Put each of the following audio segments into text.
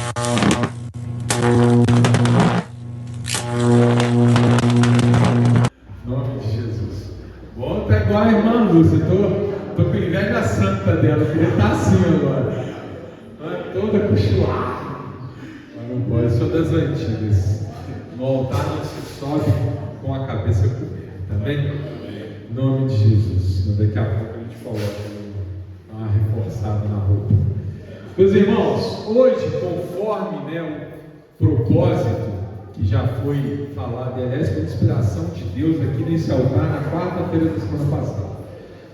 Em nome de Jesus. Bom, tá igual a irmã Lúcia. Tô com inveja santa dela. Eu queria estar assim agora. Toda cochilada. Mas não pode, sou das antigas. No altar não se sobe com a cabeça coberta. Também? Em nome de Jesus. Daqui a pouco a gente coloca uma reforçada na roupa. Meus irmãos, hoje, conforme o propósito que já foi falado, aliás, com inspiração de Deus aqui nesse altar, na quarta-feira da semana passada,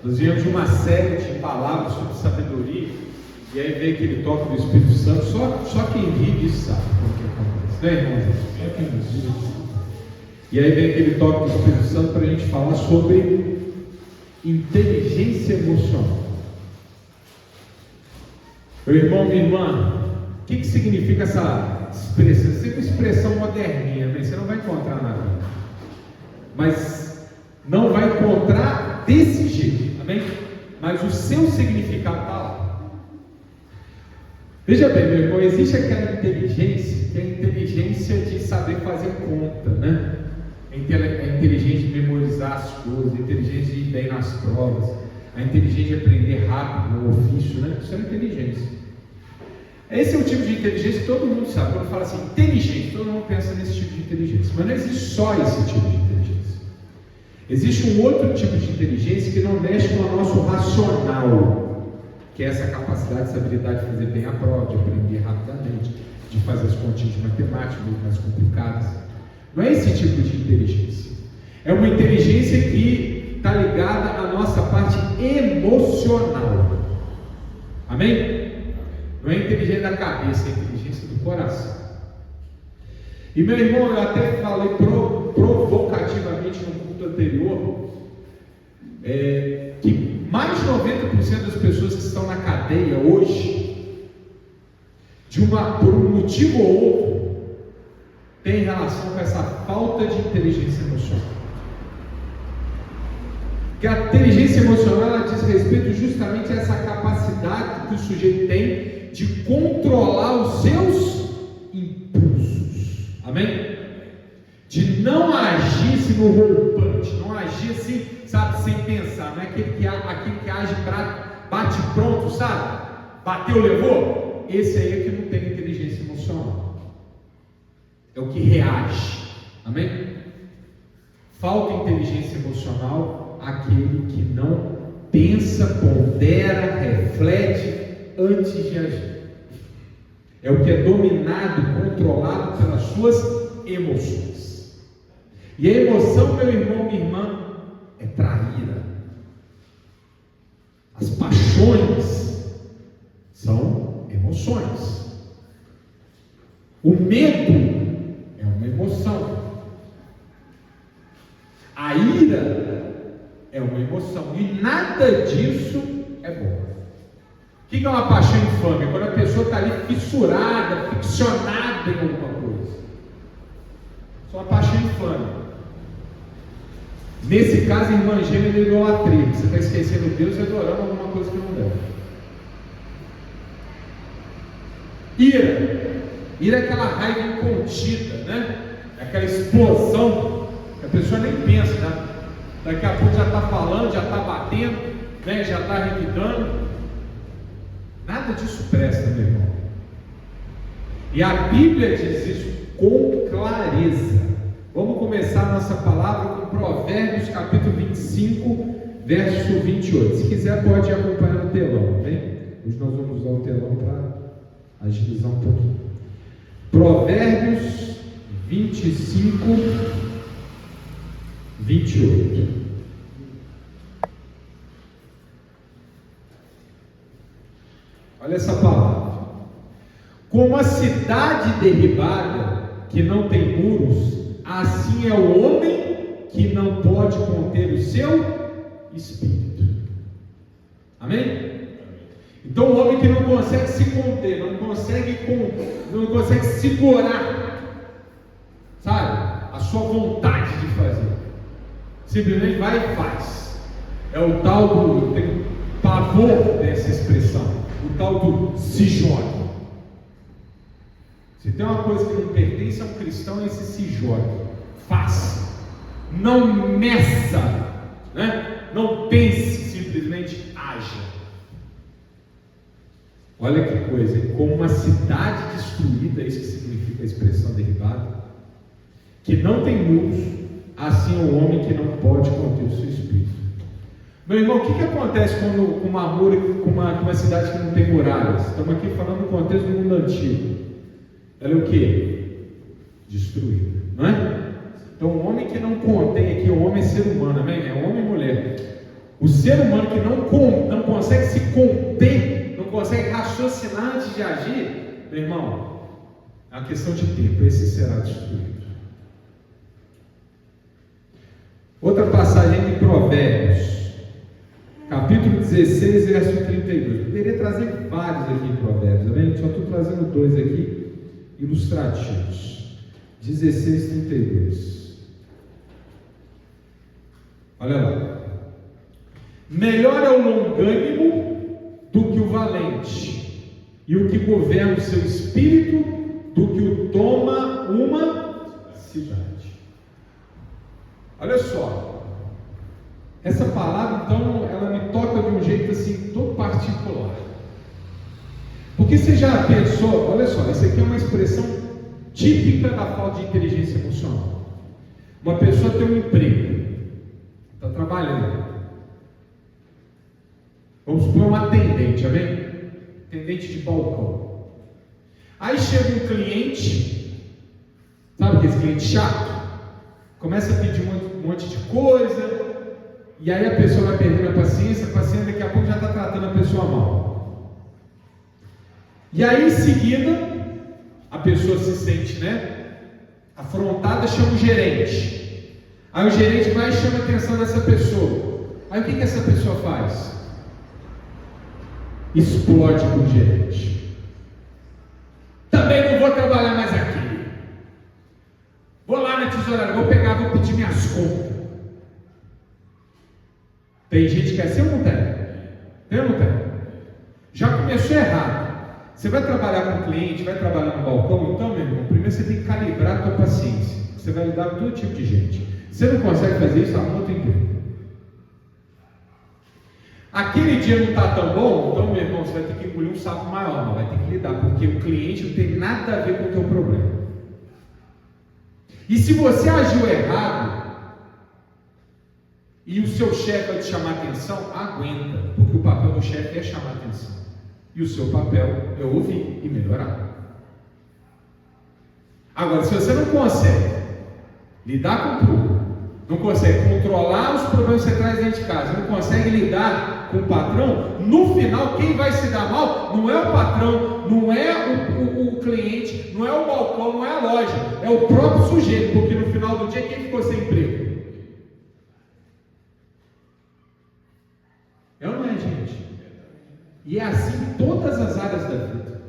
nós viemos de uma série de palavras sobre sabedoria, e aí vem aquele toque do Espírito Santo. Só quem vive sabe o que acontece, né, irmãos? Só quem vive sabe. E aí vem aquele toque do Espírito Santo para a gente falar sobre inteligência emocional. Meu irmão, minha irmã, o que significa essa expressão? Essa é uma expressão moderninha, né? Você não vai encontrar na vida, mas não vai encontrar desse jeito, amém? Mas o seu significado está lá. Veja bem, meu irmão, existe aquela inteligência, que é a inteligência de saber fazer conta, né? A inteligência de memorizar as coisas, a inteligência de ir bem nas provas, a inteligência de aprender rápido no ofício, né? Isso é inteligência. Esse é o tipo de inteligência que todo mundo sabe. Quando fala assim, inteligente, todo mundo pensa nesse tipo de inteligência. Mas não existe só esse tipo de inteligência. Existe um outro tipo de inteligência que não mexe com o nosso racional, que é essa capacidade, essa habilidade de fazer bem a prova, de aprender rapidamente, de fazer as continhas de matemática, muito mais complicadas. Não é esse tipo de inteligência. É uma inteligência que está ligada à nossa parte emocional. Amém? Não é inteligência da cabeça, é inteligência do coração. E meu irmão, eu até falei provocativamente no culto anterior, que mais de 90% das pessoas que estão na cadeia hoje, por um motivo ou outro, tem relação com essa falta de inteligência emocional. Porque a inteligência emocional, ela diz respeito justamente a essa capacidade que o sujeito tem de controlar os seus impulsos, amém? De não agir assim no roupante, não agir assim, sabe, sem pensar. Não é aquele que age bate pronto, sabe? Bateu, levou. Esse aí é que não tem inteligência emocional, é o que reage, amém? Falta inteligência emocional aquele que não pensa, pondera, reflete antes de agir. É o que é dominado, controlado pelas suas emoções. E a emoção, meu irmão, minha irmã, é traíra. As paixões são emoções. O medo é uma emoção. A ira é uma emoção. E nada disso é bom. O que é uma paixão infame? Quando a pessoa está ali fissurada, ficcionada em alguma coisa. Isso é uma paixão infame. Nesse caso, a irmã gêmea é idolatria. Você está esquecendo Deus e adorando alguma coisa que não deve. Ira. Ira é aquela raiva incontida, né? É aquela explosão que a pessoa nem pensa, né? Daqui a pouco já está falando, já está batendo, né? Já está revidando. Nada disso presta, meu irmão. E a Bíblia diz isso com clareza. Vamos começar a nossa palavra com Provérbios capítulo 25, verso 28. Se quiser pode acompanhar no telão, bem? Hoje nós vamos usar o telão para agilizar um pouquinho. Provérbios 25, 28. Olha essa palavra. Como a cidade derribada, que não tem muros, assim é o homem que não pode conter o seu espírito. Amém? Então o homem que não consegue se conter, não consegue segurar, sabe, a sua vontade de fazer, simplesmente vai e faz. É o tal do, tem pavor dessa expressão, o tal do se joga. Se tem uma coisa que não pertence a um cristão, é esse se jogue, faça, não meça, né? Não pense, simplesmente haja. Olha que coisa, como uma cidade destruída, isso que significa a expressão derribada, que não tem muros, assim é o homem que não pode conter o seu espírito. Meu irmão, o que acontece quando com uma cidade que não tem muralhas? Estamos aqui falando no contexto do mundo antigo. Ela é o que? Destruída, não é? Então o homem que não contém aqui, o homem é ser humano, amém? É homem e mulher. O ser humano que não consegue se conter, não consegue raciocinar antes de agir, meu irmão, é uma questão de tempo, esse será destruído. Outra passagem de Provérbios, capítulo 16, verso 32. Eu poderia trazer vários aqui em Provérbios, amém? Só estou trazendo dois aqui, ilustrativos. 16, 32. Olha lá. Melhor é o longânimo do que o valente, e o que governa o seu espírito do que o toma uma cidade. Olha só, essa palavra então, ela me toca de um jeito assim, todo particular. Porque você já pensou, olha só, isso aqui é uma expressão típica da falta de inteligência emocional. Uma pessoa tem um emprego, está trabalhando. Vamos supor uma atendente, amém? Atendente de balcão. Aí chega um cliente, sabe aquele cliente chato? Começa a pedir um monte de coisa, e aí a pessoa vai perdendo a paciência daqui a pouco já está tratando a pessoa mal. E aí em seguida, a pessoa se sente, afrontada, chama o gerente. Aí o gerente vai e chama a atenção dessa pessoa. Aí o que essa pessoa faz? Explode com o gerente. Também não vou trabalhar mais aqui. Vou lá na tesouraria, vou pedir minhas contas. Tem gente que é assim ou não tem? Tem ou não tem? Já começou errado. Você vai trabalhar com o cliente, vai trabalhar no balcão, então, meu irmão, primeiro você tem que calibrar a tua paciência. Você vai lidar com todo tipo de gente. Você não consegue fazer isso, arruma outro emprego. Aquele dia não está tão bom, então, meu irmão, você vai ter que engolir um sapo maior, mas vai ter que lidar, porque o cliente não tem nada a ver com o teu problema. E se você agiu errado, e o seu chefe vai te chamar atenção, aguenta, porque o papel do chefe é chamar atenção. E o seu papel é ouvir e melhorar. Agora, se você não consegue lidar com tudo, não consegue controlar os problemas que você traz dentro de casa, não consegue lidar com o patrão, no final quem vai se dar mal não é o patrão, não é o cliente, não é o balcão, não é a loja, é o próprio sujeito, porque no final do dia quem ficou sem emprego? É ou não é, gente? E é assim em todas as áreas da vida.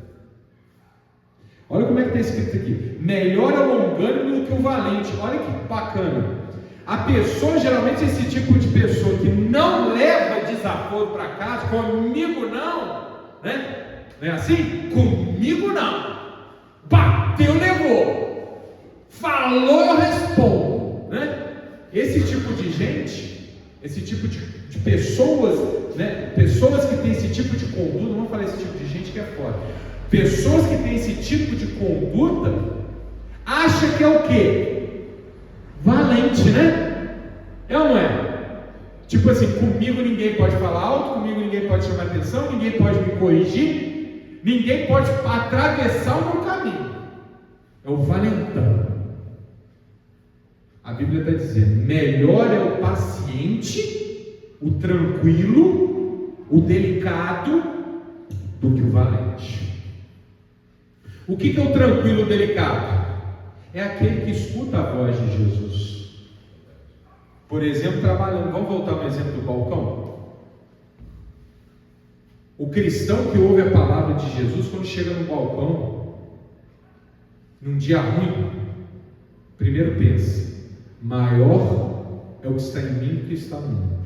Olha como é que está escrito aqui: melhor é o longânimo do que o valente. Olha que bacana. A pessoa, geralmente esse tipo de pessoa que não leva desaforo para casa, comigo não, né? Não é assim? Comigo não. Bateu, levou. Falou, eu respondo, né? Esse tipo de gente, esse tipo de pessoas, né? Pessoas que têm esse tipo de conduta, não vamos falar esse tipo de gente que é fora. Pessoas que têm esse tipo de conduta, acha que é o quê? Valente, né? É ou não é? Tipo assim, comigo ninguém pode falar alto, comigo ninguém pode chamar atenção, ninguém pode me corrigir, ninguém pode atravessar o meu caminho. É o valentão. A Bíblia está dizendo: melhor é o paciente, o tranquilo, o delicado, do que o valente. O que é o tranquilo e o delicado? É aquele que escuta a voz de Jesus. Por exemplo, trabalhando, vamos voltar no exemplo do balcão? O cristão que ouve a palavra de Jesus, quando chega no balcão, num dia ruim, primeiro pensa: maior é o que está em mim do que está no mundo.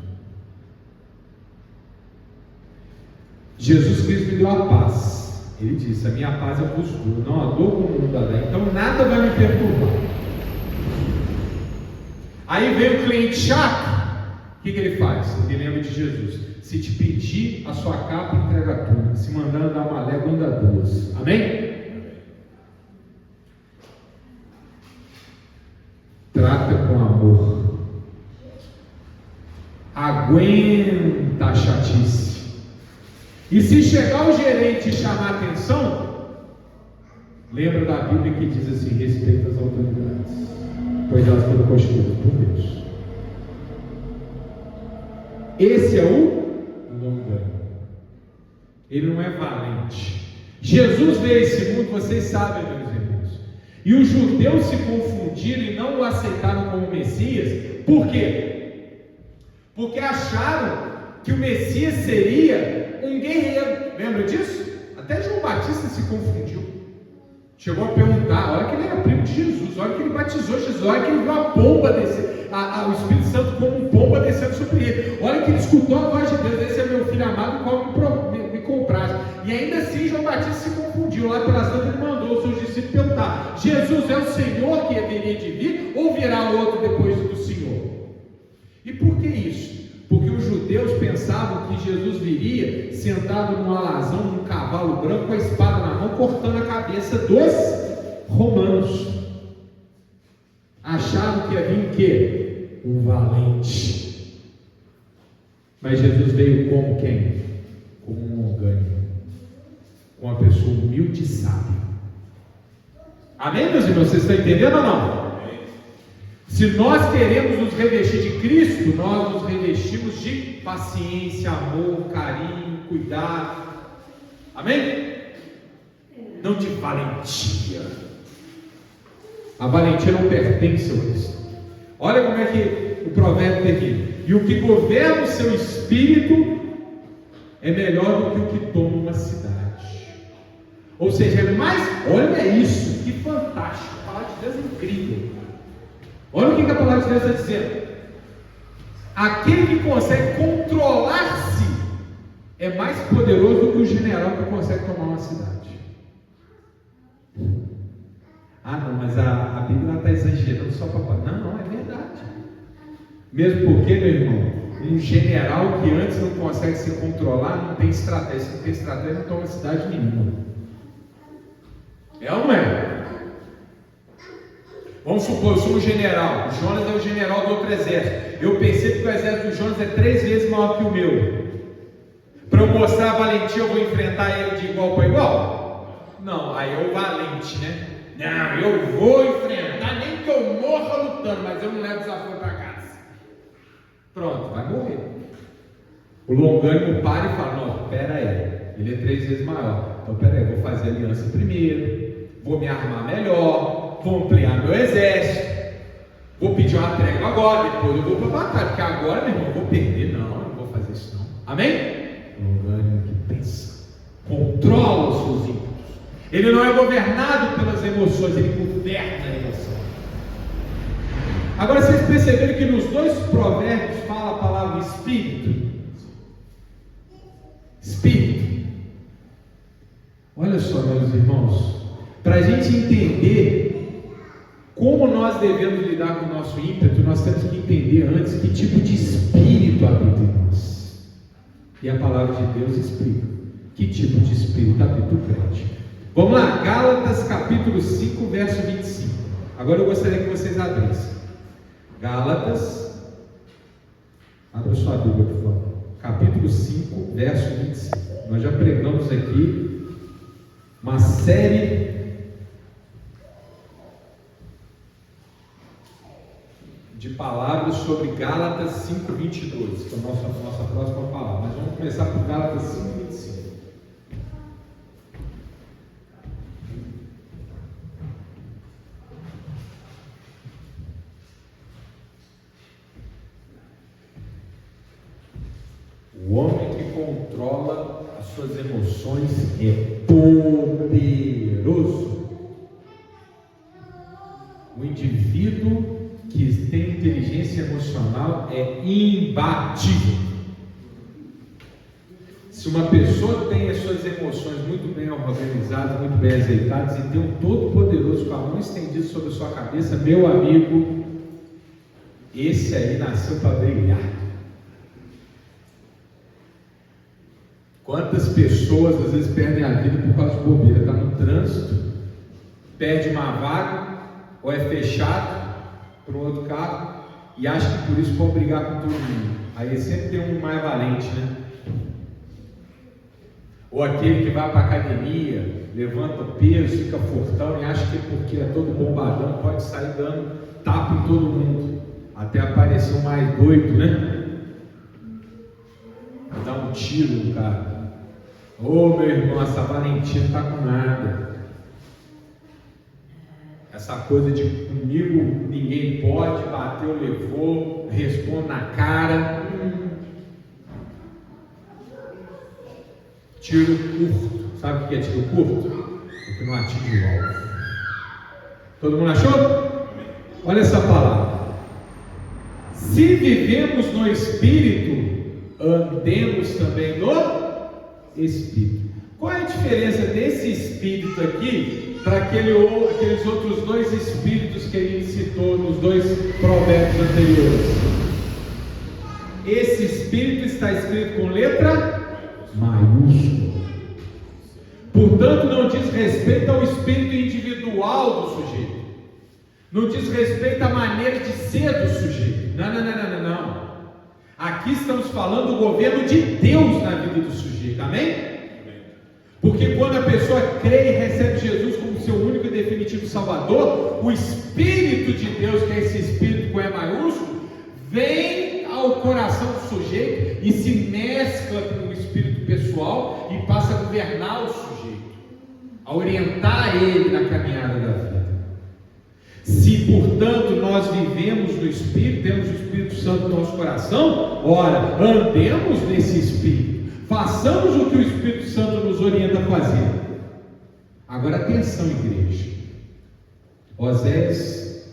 Jesus Cristo me deu a paz. Ele disse: a minha paz eu vos dou, não a dou como o mundo a dá, então nada vai me perturbar. Aí vem o cliente chato, o que ele faz? Ele lembra de Jesus: se te pedir a sua capa, entrega a tua, se mandar andar uma légua, anda duas. Amém? Trata com amor, aguenta a chatice. E se chegar o gerente e chamar a atenção, lembra da Bíblia que diz assim: respeita as autoridades, pois elas foram constituídas por Deus. Esse é o longânimo. Ele não é valente. Jesus veio a esse mundo, vocês sabem, meus irmãos, e os judeus se confundiram e não o aceitaram como Messias. Por quê? Porque acharam que o Messias seria um guerreiro. Lembra disso? Até João Batista se confundiu. Chegou a perguntar, olha que ele era primo de Jesus, olha que ele batizou Jesus, olha que ele viu a pomba descer, o Espírito Santo como pomba descendo sobre ele, olha que ele escutou a voz de Deus: esse é meu filho amado, qual me compraste. E ainda assim João Batista se confundiu. Lá pelas tantas ele mandou os seus discípulos perguntar: Jesus é o Senhor que haveria de vir, ou virá outro depois do Senhor? E por que isso? Porque os judeus pensavam que Jesus viria sentado num alazão, num cavalo branco, com a espada na mão, cortando a cabeça dos romanos. Achavam que ia vir o quê? Um valente. Mas Jesus veio como quem? Como um longânimo, uma pessoa humilde e sábia. Amém, meus irmãos? Vocês estão entendendo ou não? Se nós queremos nos revestir de Cristo, nós nos revestimos de paciência, amor, carinho, cuidado. Amém? Não de valentia. A valentia não pertence ao cristão. Olha como é que o provérbio termina: e o que governa o seu espírito é melhor do que o que toma uma cidade. Ou seja, é mais. Olha isso, que fantástico. A palavra de Deus é incrível. Olha o que a palavra de Deus está dizendo: aquele que consegue controlar-se é mais poderoso do que o general que consegue tomar uma cidade. Ah, não, mas a Bíblia está exagerando só para. Não, é verdade. Mesmo porque, meu irmão, um general que antes não consegue se controlar, não tem estratégia. Se não tem estratégia, não toma cidade nenhuma. É ou não é? Vamos supor, eu sou um general, o Jonas é o general do outro exército. Eu percebo que o exército do Jonas é 3 vezes maior que o meu. Para eu mostrar a valentia, eu vou enfrentar ele de igual para igual? Não, aí é o valente, né? Não, eu vou enfrentar, nem que eu morra lutando, mas eu não levo desafio para casa. Pronto, vai morrer. O longânimo para e fala: não, pera aí, ele é 3 vezes maior. Então pera aí, eu vou fazer aliança primeiro, vou me armar melhor, vou ampliar meu exército, vou pedir uma trégua agora, depois eu vou para a batalha, porque agora, meu irmão, eu vou perder. Não, eu não vou fazer isso não. Amém? O longânimo que pensa, controla os seus ímpetos. Ele não é governado pelas emoções, ele governa a emoção. Agora vocês perceberam que nos 2 provérbios fala a palavra espírito? Espírito. Olha só, meus irmãos, para a gente entender como nós devemos lidar com o nosso ímpeto, nós temos que entender antes que tipo de espírito habita em nós. E a palavra de Deus explica que tipo de espírito habita o crente. Vamos lá, Gálatas capítulo 5, verso 25. Agora eu gostaria que vocês abrissem. Gálatas, abra sua Bíblia, por favor. Capítulo 5, verso 25. Nós já pregamos aqui uma série de palavras sobre Gálatas 5, 22, que é a nossa próxima palavra. Mas vamos começar por Gálatas 5, 25. O homem que controla as suas emoções é poderoso. O indivíduo que tem inteligência emocional é imbatível. Se uma pessoa tem as suas emoções muito bem organizadas, muito bem azeitadas e tem um Todo-Poderoso com a mão estendida sobre a sua cabeça, meu amigo, esse aí nasceu para brilhar. Quantas pessoas às vezes perdem a vida por causa de bobeira? Está no trânsito, perde uma vaga, ou é fechado por um outro carro e acha que por isso pode brigar com todo mundo. Aí sempre tem um mais valente, né? Ou aquele que vai para a academia, levanta o peso, fica fortão e acha que porque é todo bombadão pode sair dando tapa em todo mundo, até aparecer um mais doido, né? Dá um tiro no cara. Ô meu irmão, essa valentia não está com nada. Essa coisa de comigo ninguém pode, bateu, levou, responde na cara. Tiro curto. Sabe o que é tiro curto? Porque não atinge o alvo. Todo mundo achou? Olha essa palavra. Se vivemos no Espírito, andemos também no Espírito. Qual é a diferença desse Espírito aqui para aqueles outros dois Espíritos que ele citou nos dois provérbios anteriores? Esse Espírito está escrito com letra maiúscula. Portanto, não diz respeito ao espírito individual do sujeito. Não diz respeito à maneira de ser do sujeito. Não. Aqui estamos falando do governo de Deus na vida do sujeito. Amém? Porque quando a pessoa crê e recebe Jesus como seu único e definitivo Salvador, o Espírito de Deus, que é esse Espírito com E maiúsculo, vem ao coração do sujeito e se mescla com o Espírito pessoal e passa a governar o sujeito, a orientar ele na caminhada da vida. Se, portanto, nós vivemos no Espírito, temos o Espírito Santo no nosso coração, ora, andemos nesse Espírito, façamos o que o Espírito Santo nos orienta a fazer. Agora, atenção, igreja. Oséias,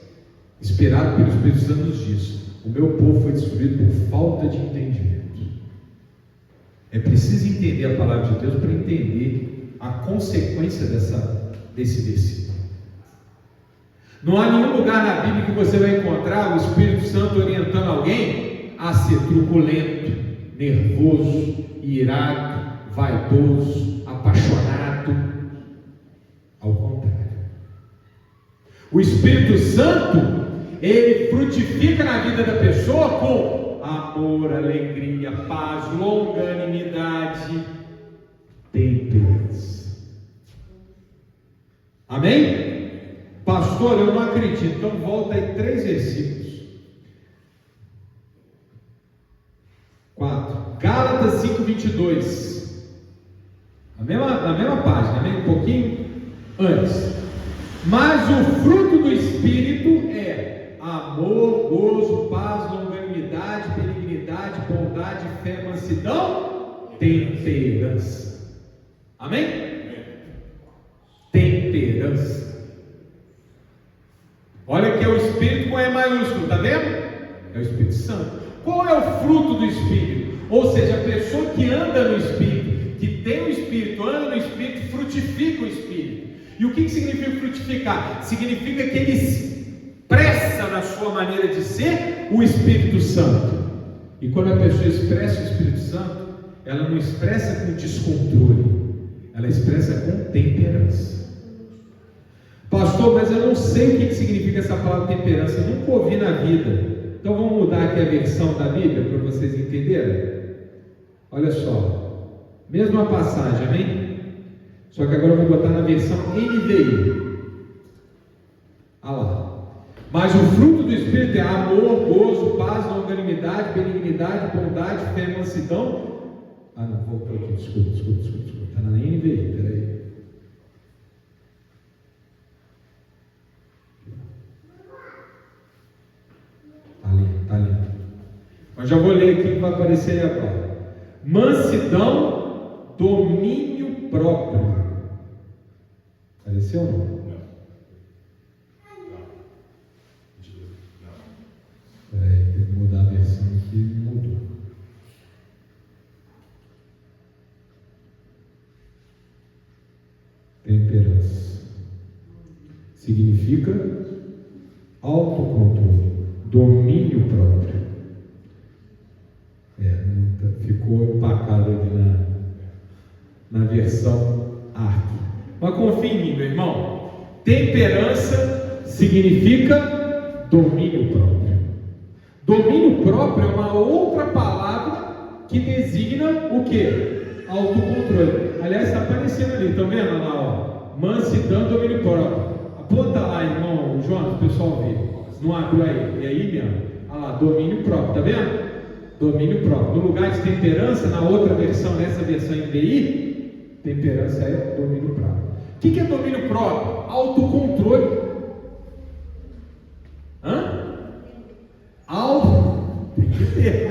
inspirado pelo Espírito Santo, nos diz: o meu povo foi destruído por falta de entendimento. É preciso entender a palavra de Deus para entender a consequência desse versículo. Não há nenhum lugar na Bíblia que você vai encontrar o Espírito Santo orientando alguém a ser truculento, nervoso, irado, vaidoso, apaixonado. Ao contrário. O Espírito Santo, ele frutifica na vida da pessoa com amor, alegria, paz, longanimidade, temperança. Amém? Pastor, eu não acredito. Então volta aí 3 versículos. 4. Gálatas 5:22. Na mesma página, um pouquinho antes. Mas o fruto do Espírito é amor, gozo, paz, longanimidade, benignidade, bondade, fé, mansidão, temperança. Amém? Temperança. Olha que é o Espírito com E maiúsculo, está vendo? É o Espírito Santo. Qual é o fruto do Espírito? Ou seja, a pessoa que anda no Espírito, que tem o Espírito, anda no Espírito, frutifica o Espírito. E o que significa frutificar? Significa que ele expressa na sua maneira de ser o Espírito Santo. E quando a pessoa expressa o Espírito Santo, ela não expressa com descontrole, ela expressa com temperança. Pastor, mas eu não sei o que significa essa palavra temperança, eu nunca ouvi na vida. Então vamos mudar aqui a versão da Bíblia para vocês entenderem. Olha só, mesma passagem, amém? Só que agora eu vou botar na versão NVI. Olha lá. Mas o fruto do Espírito é amor, gozo, paz, longanimidade, benignidade, bondade, fé, mansidão. Não, voltou aqui, desculpa. Está na NVI, peraí. Está ali. Mas já vou ler aqui que vai aparecer aí agora. Mansidão, domínio próprio. Apareceu ou não? Não. Peraí, tem que mudar a versão aqui. Mudou. significa autocontrole, domínio próprio. Ficou empacado aqui na versão ARC. Mas confia em mim, meu irmão. Temperança significa domínio próprio. Domínio próprio é uma outra palavra que designa o que? Autocontrole. Aliás, está aparecendo ali, estão vendo lá, ó? Mansidão, domínio próprio. Aponta lá, irmão João, o pessoal vê. Não abriu aí. É aí mesmo. Olha lá, domínio próprio, tá vendo? Domínio próprio. No lugar de temperança, na outra versão, nessa versão NVI, temperança é domínio próprio. O que é domínio próprio? Autocontrole. Tem que ter.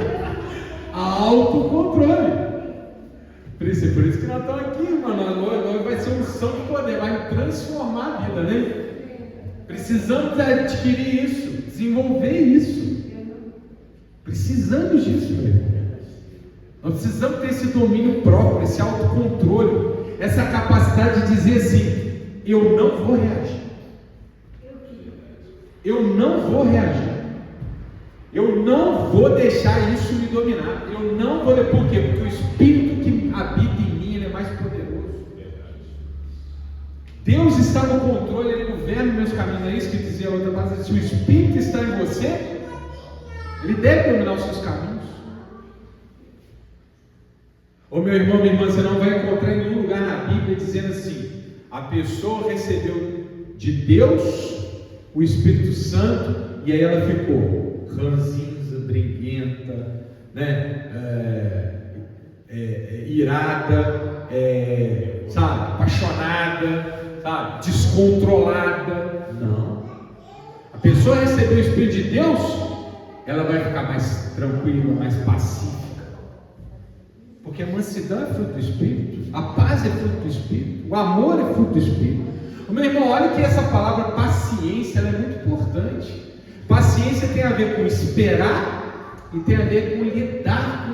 Autocontrole. Por isso que nós estamos aqui, mano. Agora vai ser unção de poder, vai transformar a vida, né? Precisamos adquirir isso, desenvolver isso. Precisamos disso, meu irmão. Nós precisamos ter esse domínio próprio, esse autocontrole, essa capacidade de dizer assim: eu não vou reagir. Eu não vou reagir. Eu não vou deixar isso me dominar. Eu não vou. Por quê? Porque o Espírito que habita em mim, ele é mais poderoso. Deus está no controle, Ele governa meus caminhos. É isso que dizia a outra parte. Se o Espírito está em você, Ele deve dominar os seus caminhos. Ô meu irmão, minha irmã, você não vai encontrar em nenhum lugar na Bíblia dizendo assim: a pessoa recebeu de Deus o Espírito Santo e aí ela ficou ranzinza, briguenta, irada, sabe, apaixonada, sabe, descontrolada. Não. A pessoa recebeu o Espírito de Deus, ela vai ficar mais tranquila, mais pacífica. Porque a mansidão é fruto do Espírito, a paz é fruto do Espírito, o amor é fruto do Espírito. Meu irmão, olha que essa palavra paciência, ela é muito importante. Paciência tem a ver com esperar e tem a ver com lidar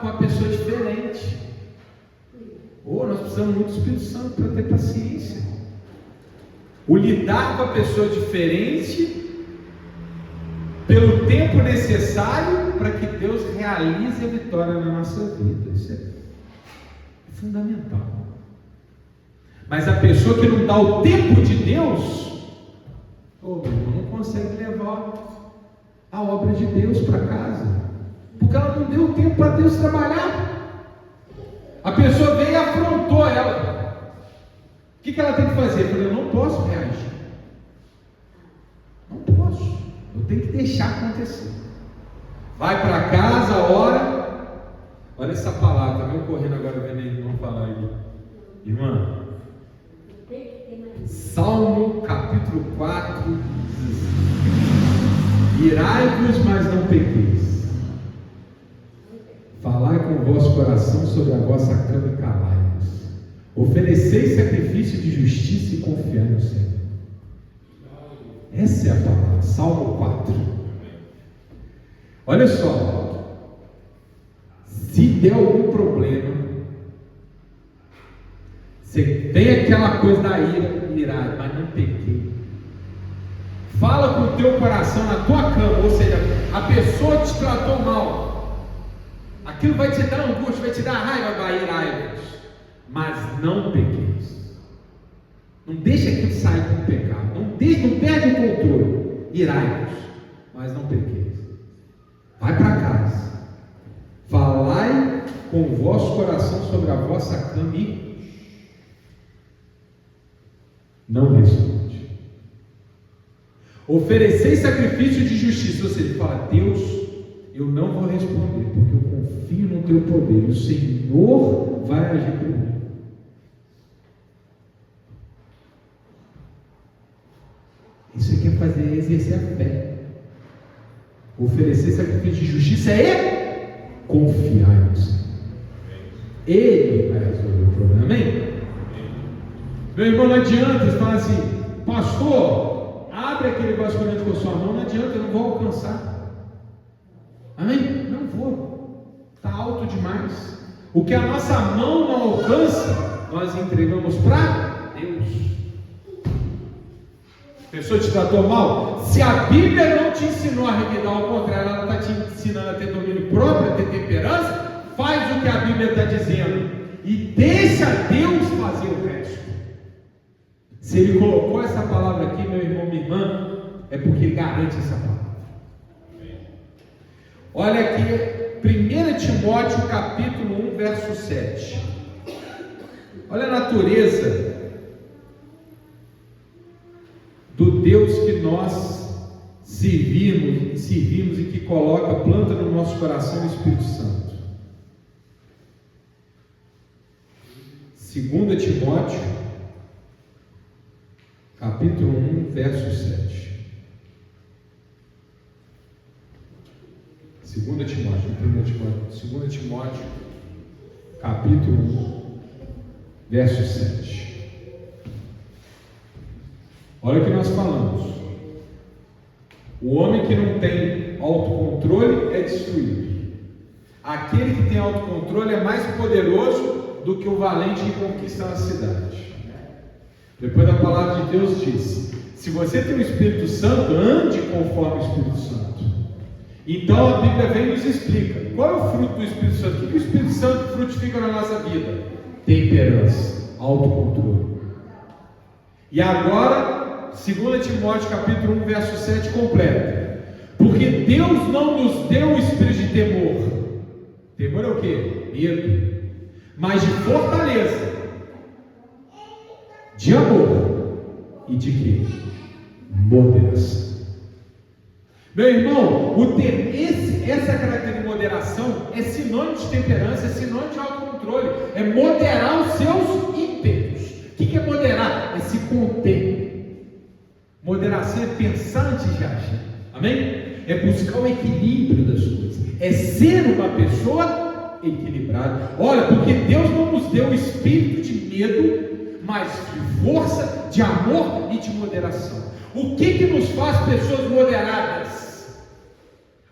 com a pessoa diferente. Nós precisamos muito do Espírito Santo para ter paciência. O lidar com a pessoa diferente pelo tempo necessário para que Deus realize a vitória na nossa vida. Isso é fundamental. Mas a pessoa que não dá o tempo de Deus, meu irmão, não consegue levar a obra de Deus para casa, porque ela não deu tempo para Deus trabalhar. A pessoa veio e afrontou ela. O que ela tem que fazer? Eu falei: eu não posso reagir. Não posso. Eu tenho que deixar acontecer. Vai para casa, ora. Olha essa palavra, tá me ocorrendo agora, vendo aí, vamos falar aí. Irmã, Salmo capítulo 4 diz: irai-vos, mas não pequeis. Falai com o vosso coração sobre a vossa cama e calai-vos. Ofereceis sacrifício de justiça e confiai no Senhor. Essa é a palavra, Salmo 4. Olha só, se der algum problema, você tem aquela coisa da ira, irado, mas não pequei. Fala com o teu coração na tua cama, ou seja, a pessoa te tratou mal, aquilo vai te dar angústia, vai te dar raiva, vai irai-vos, mas não pequeis. Não deixa aquilo sair com o pecado, não perde o controle. Irai-vos, mas não pequeis. Vai para casa, falai com o vosso coração sobre a vossa cama e não responde. Ofereceis sacrifício de justiça. Ou seja, ele fala: Deus, eu não vou responder, porque eu confio no teu poder, e o Senhor vai agir por mim. Isso aqui é fazer, exercer a fé. Oferecer sacrifício de justiça é confiar no Senhor. Ele vai resolver o problema. Amém? Meu irmão, não adianta você falar assim: pastor, abre aquele vasculhante com a sua mão. Não adianta, eu não vou alcançar. Amém? Não vou. Está alto demais. O que a nossa mão não alcança, nós entregamos para Deus. A pessoa te tratou mal? Se a Bíblia não te ensinou a revidar, ao contrário, ela está te ensinando a ter domínio próprio, a ter temperança, faz o que a Bíblia está dizendo e deixa Deus fazer o resto. Se Ele colocou essa palavra aqui, meu irmão, minha irmã, é porque Ele garante essa palavra. Olha aqui, 1 Timóteo capítulo 1, verso 7. Olha a natureza do Deus que nós servimos e que coloca, planta no nosso coração o Espírito Santo. 2 Timóteo capítulo 1, verso 7. 2 Timóteo, capítulo 1, verso 7. Olha o que nós falamos. O homem que não tem autocontrole é destruído. Aquele que tem autocontrole é mais poderoso do que o valente que conquista a cidade. Depois a palavra de Deus diz: se você tem o Espírito Santo, ande conforme o Espírito Santo. Então a Bíblia vem e nos explica qual é o fruto do Espírito Santo. O que o Espírito Santo frutifica na nossa vida? Temperança, autocontrole. E agora, 2 Timóteo capítulo 1, verso 7 completa: porque Deus não nos deu o espírito de temor. Temor é o quê? Medo. Mas de fortaleza, de amor e de quê? Moderação. Meu irmão, essa característica de moderação é sinônimo de temperança, é sinônimo de autocontrole, é moderar os seus ímpetos. O que é moderar? É se conter. Moderação é pensar antes de agir. Amém? É buscar o equilíbrio das coisas, é ser uma pessoa equilibrada. Olha, porque Deus não nos deu o espírito de medo, mas de força, de amor e de moderação. O que nos faz pessoas moderadas?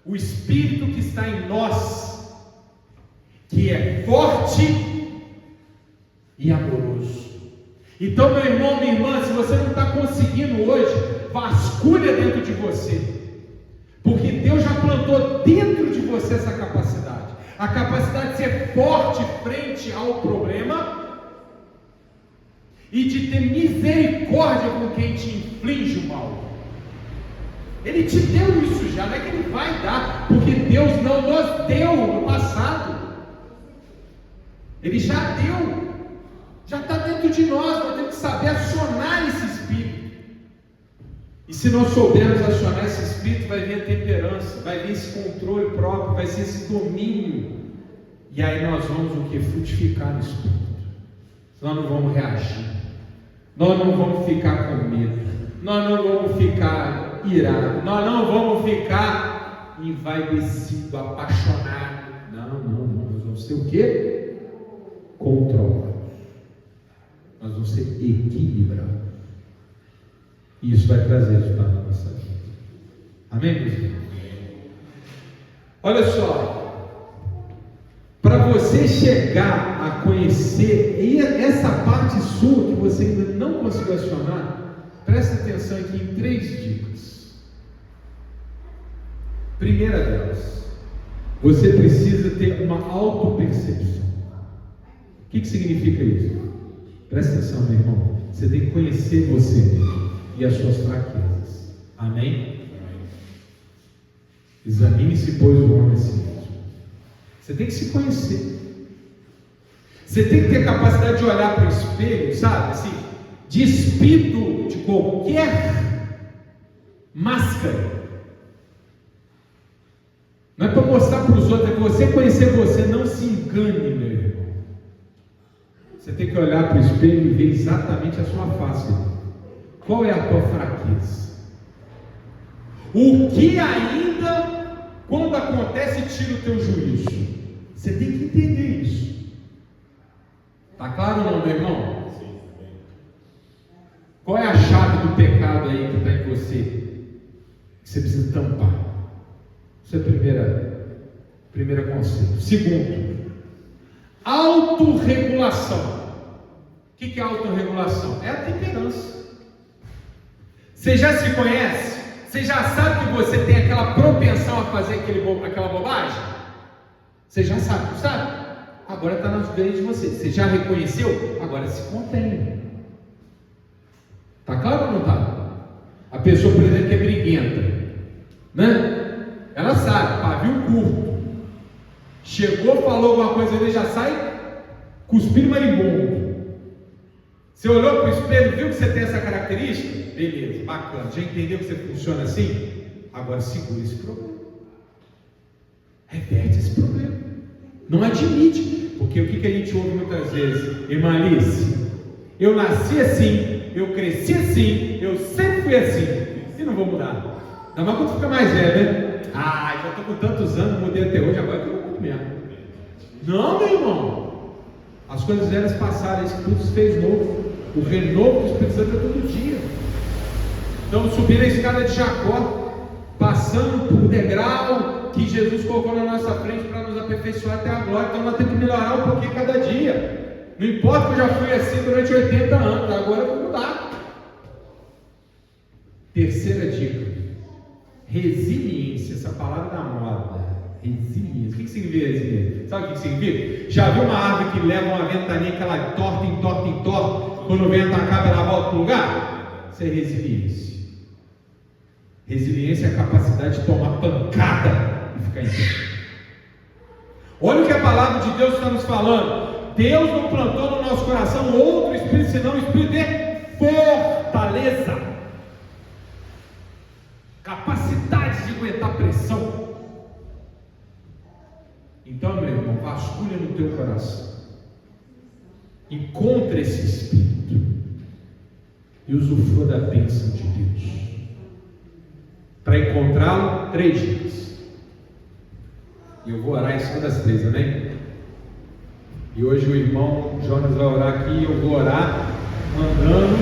O Espírito que está em nós, que é forte e amoroso. Então, meu irmão, minha irmã, se você não está conseguindo hoje, vasculha dentro de você, porque Deus já plantou dentro de você essa capacidade, a capacidade de ser forte frente ao problema e de ter misericórdia com quem te inflige o mal. Ele te deu isso já, não é que Ele vai dar, porque Deus não nos deu no passado. Ele já deu, já está dentro de nós temos que saber acionar esse Espírito. E se não soubermos acionar esse Espírito, vai vir a temperança, vai vir esse controle próprio, vai ser esse domínio. E aí nós vamos o que? Frutificar no Espírito. Nós não vamos reagir, nós não vamos ficar com medo, nós não vamos ficar irado, nós não vamos ficar envaidecido, apaixonado. Não, nós vamos ser o quê? Controlados. Nós vamos ser equilibrados. E isso vai trazer resultado na nossa vida. Amém, meus irmãos? Olha só, para você chegar a conhecer essa parte sua que você ainda não conseguiu acionar, presta atenção aqui em 3 dicas. Primeira delas, você precisa ter uma autopercepção. O que significa isso? Presta atenção, meu irmão. Você tem que conhecer você mesmo e as suas fraquezas. Amém? Examine-se, pois, o homem a si mesmo. Você tem que se conhecer. Você tem que ter capacidade de olhar para o espelho, sabe? Assim, despido de qualquer máscara. Não é para mostrar para os outros, é para você conhecer você. Não se engane, meu irmão. Você tem que olhar para o espelho e ver exatamente a sua face. Qual é a tua fraqueza? O que ainda, quando acontece, tira o teu juízo? Você tem que entender isso. Está claro ou não, meu irmão? Qual é a chave do pecado aí que está em você? Que você precisa tampar. Isso é a primeira conceito. Segundo, autorregulação. O que é autorregulação? É a temperança. Você já se conhece? Você já sabe que você tem aquela propensão a fazer aquela bobagem? Você já sabe, não sabe? Agora está nas veias de você. Você já reconheceu? Agora se contenha. Está claro ou não está? A pessoa, por exemplo, que é briguenta, né? Ela sabe, pavio curto. Chegou, falou alguma coisa, ele já sai cuspindo marimbondo. Você olhou para o espelho, viu que você tem essa característica? Beleza, bacana. Já entendeu que você funciona assim? Agora segura esse problema. Reverte esse problema. Não admite. Porque o que a gente ouve muitas vezes? Irmã Alice, eu nasci assim, eu cresci assim, eu sempre fui assim. E não vou mudar. Ainda mais quando fica mais velho, né? Já estou com tantos anos, mudei até hoje, agora que eu não mudo mesmo. Não, meu irmão. As coisas velhas passaram, isso tudo se fez novo. O renovo do Espírito Santo é todo dia. Então, subir a escada de Jacó, passando por degrau que Jesus colocou na nossa frente para nos aperfeiçoar até a glória. Então, nós temos que melhorar um pouquinho cada dia. Não importa que eu já fui assim durante 80 anos, agora eu vou mudar. Terceira dica: resiliência. Essa palavra da moda. Resiliência. O que significa resiliência? Sabe o que significa? Já viu uma árvore que leva uma ventania que ela entorta? Quando o vento acaba, ela volta para o lugar? Isso é resiliência. Resiliência é a capacidade de tomar pancada e ficar em pé. Olha o que a palavra de Deus está nos falando. Deus não plantou no nosso coração outro espírito, senão o espírito de fortaleza, capacidade de aguentar pressão. Então, meu irmão, vasculha no teu coração, encontra esse espírito e usufrua da bênção de Deus. Para encontrá-lo, 3 dicas. E eu vou orar em cima das 3, amém? E hoje o irmão Jonas vai orar aqui e eu vou orar mandando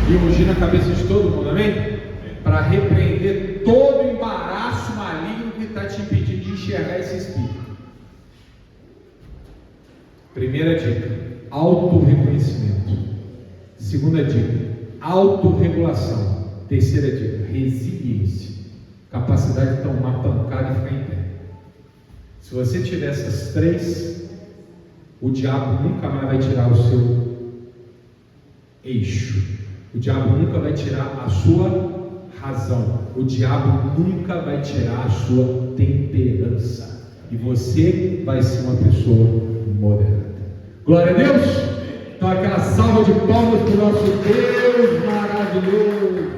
e ungir na cabeça de todo mundo, amém? Para repreender todo o embaraço maligno que está te impedindo de enxergar esse espírito. Primeira dica: autorreconhecimento. Segunda dica: autorregulação. Terceira dica: resiliência, capacidade de tomar pancada e ficar em pé. Se você tiver essas 3, o diabo nunca mais vai tirar o seu eixo, o diabo nunca vai tirar a sua razão, o diabo nunca vai tirar a sua temperança, e você vai ser uma pessoa moderada. Glória a Deus. Então aquela salva de palmas para o nosso Deus maravilhoso.